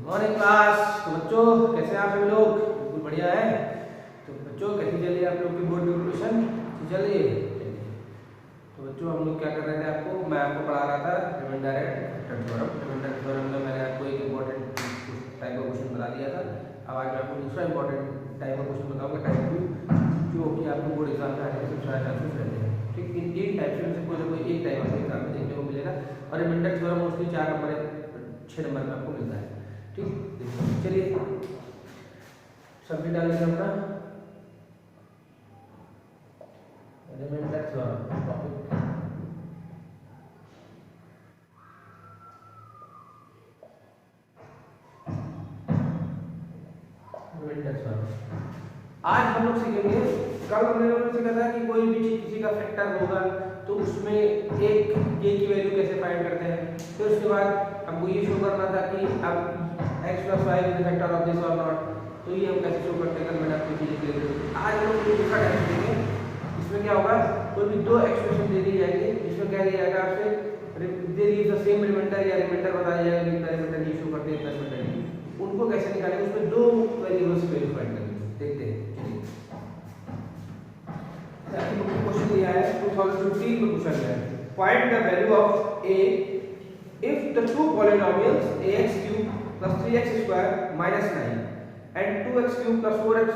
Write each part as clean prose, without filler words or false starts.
Morning class. तो बच्चों कैसे हैं आप सभी लोग? बिल्कुल बढ़िया है। तो बच्चों कैसी चल रही है आप लोग की बोर्ड की प्रिपरेशन? चल रही है। तो बच्चों हम लोग क्या कर रहे थे, मैं आपको पढ़ा रहा था remainder and theorem. Remainder theorem में मैंने आपको एक इम्पोर्टेंट टाइप का क्वेश्चन बता दिया था। अब आज मैं आपको दूसरा इम्पोर्टेंट टाइप का क्वेश्चन बताऊंगा, टाइप 2, जो कि आपको बोर्ड एग्जाम में आने के सबसे ज़्यादा चांसेस रहते हैं। ठीक, इन तीन टाइप से कोई ना कोई एक टाइप आपको एग्जाम में देखने को मिलेगा। और remainder theorem mostly 4 number 6 number में आपको मिलता है। ठीक, चलिए सब्जेक्ट डाल देते हैं अपना रिमाइंडर थ्योरम टॉपिक। आज हम लोग सीखेंगे, कल हमने सीखा था कि कोई भी चीज किसी का फैक्टर होगा तो उसमें एक के की वैल्यू कैसे फाइंड करते हैं। फिर उसके बाद हमको ये शो करना था कि अब x + y is the factor of this और नॉट, तो ये हम कैसे शो करते हैं। कल मैंने आपको चीजें क्लियर कर दी। आज हम लोग दूसरा टाइप सीखेंगे। इसमें क्या होगा, कोई भी दो एक्सप्रेशन दे दी जाएगी। इसमें क्या दिया जाएगा आपसे, दे दी द सेम रिमाइंडर या रिमाइंडर बताया जाएगा कि इतना रिमाइंडर ये शो करते हैं, इतना रिमाइंडर। उनको कैसे निकालेंगे, उसमें दो वेरिएबल्स वैल्यू फाइंड करेंगे। देखते हैं। क्वेश्चन दिया है 2015 में पूछा गया है, find the value of a if the two polynomials ax³ + 3x² - 9 and 2x³ + 4x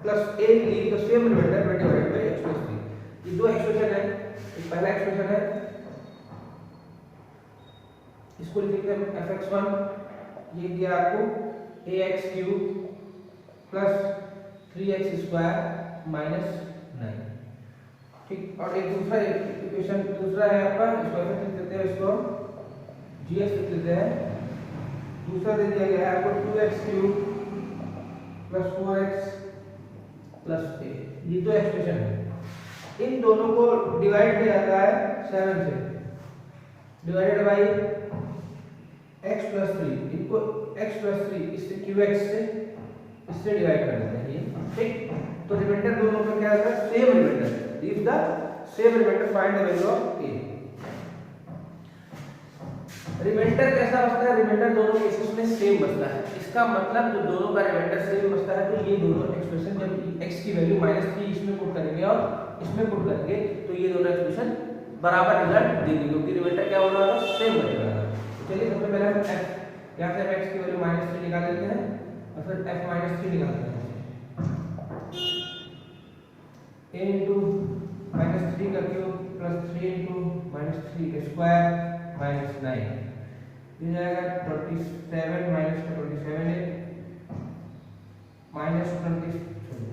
+ a leave the same remainder when divided by x + 3। ये दो एक्सप्रेशन है। एक पहला एक्सप्रेशन है, इसको लिखते हैं fx1। ये दिया आपको ax³ + 3x² - 9। ठीक, और एक दूसरा इक्वेशन दूसरा है आपका, इसको ऐसे लिख देते हैं, इसको gx लिख देते हैं। दूसरा दे दिया गया है आपको 2x³ + 4x + a। ये दो एक्सप्रेशन है। इन दोनों को डिवाइड किया जाता है 7 से, डिवाइडेड बाय x + 3। इनको x + 3 इससे qx से इससे डिवाइड कर देते हैं ये। ठीक, तो रिमाइंडर दोनों का क्या आता है, same remainder. If the same remainder, find the value of a। Remainder कैसा बचता है, रिमाइंडर दोनों केसेस में सेम बचता है। इसका मतलब जो दोनों का रिमाइंडर सेम बचता है, तो ये दोनों एक्सप्रेशन जब x की वैल्यू -3 इसमें पुट करेंगे और इसमें पुट करेंगे तो ये दोनों एक्सप्रेशन बराबर रिजल्ट देंगे, क्योंकि रिमाइंडर क्या होगा, सेम बचेगा। तो चलिए सबसे पहले हम f यहां से x की वैल्यू -3 निकाल लेते हैं और फिर f -3 निकालते हैं। a into -3 का क्यूब + 3 into -3 का स्क्वायर -9 ये जाएगा 27 -27 है -20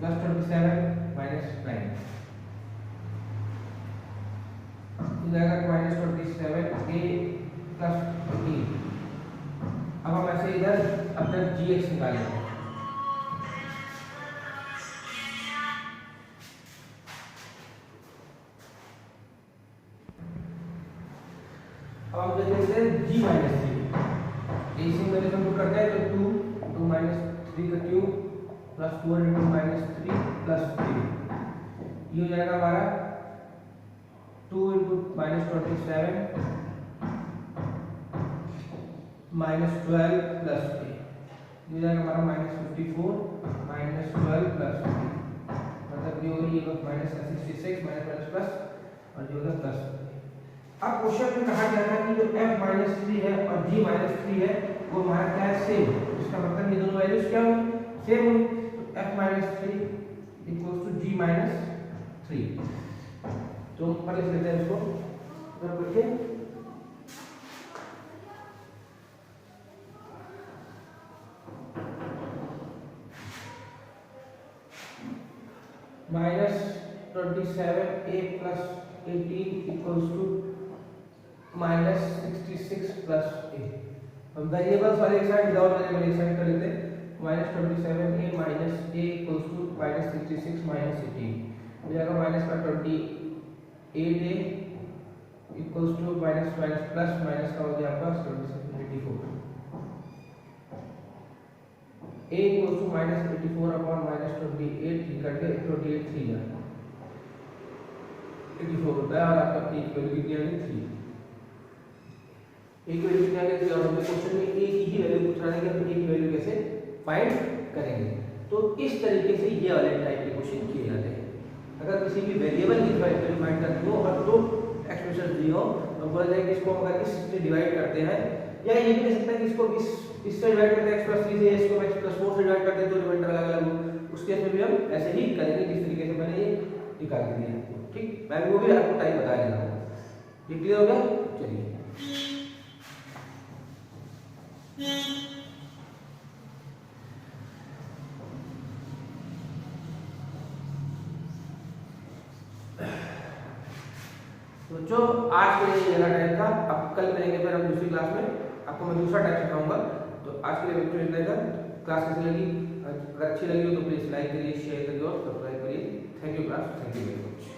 +27 -9 ये जाएगा -27 a + e। अब हम ऐसे इधर अपना gx निकालेंगे। अब हम देख लेते हैं g - 3। इसी में हम लोग करते हैं तो 2 × -3 का क्यूब + 4 × -3 + 3 ये हो जाएगा हमारा 2 × -27 -12 + a। ये हो जाएगा हमारा -54 -12 + a, मतलब ये होगी -66 प्लस और ये होगा प्लस। अब क्वेश्चन में कहा गया था कि जो f-3 है और g-3 है वो हमारा क्या है, सेम। इसका मतलब ये दोनों वैल्यूज क्या होंगी, सेम होंगी। तो f-3 = g-3। तो ऊपर लिख लेते हैं इसको, तो देखिए -27a + 18 = -66 + a। हम वेरिएबल्स वाले एक साइड, विदाउट वेरिएबल एक साइड कर लेते हैं। -27a - a = -66 - 18 हो जाएगा -28a = प्लस का हो गया आपका 84। a = -84/-28 करके 28 3 जाएगा 84 होता है और आपका p की वैल्यू कितनी आ गई 3। ए की वैल्यू क्या है, और हमें क्वेश्चन में ए की ही वैल्यू पूछ रहा है कि हम ए की वैल्यू कैसे फाइंड करेंगे। तो इस तरीके से ये वाले टाइप के क्वेश्चन किए जाते हैं। अगर किसी भी वेरिएबल की वैल्यू फाइंड करनी हो और दो एक्सप्रेशन दी हो तो बोला जाए कि इसको अगर इससे डिवाइड करते हैं, या ये भी कह सकते हैं कि इसको इससे डिवाइड करते हैं x+3 से, इसको x+4 से डिवाइड करते हैं, तो रिमाइंडर अलग-अलग हो, उस केस में भी हम ऐसे ही करेंगे जिस तरीके से मैंने ये निकाल के दिया आपको। ठीक, मैं वो भी आपको टाइप बता देना हूं। ये क्लियर हो गया? चलिए तो जो आज के लिए ये टाइप था, अब कल करेंगे फिर हम दूसरी क्लास में, आपको मैं दूसरा टाइप सिखाऊंगा। तो आज के लिए बच्चों इतना ही था। क्लास कैसी लगी? अगर अच्छी लगी हो तो प्लीज लाइक करिए, शेयर करिए और सब्सक्राइब करिए। Thank you class, thank you very much.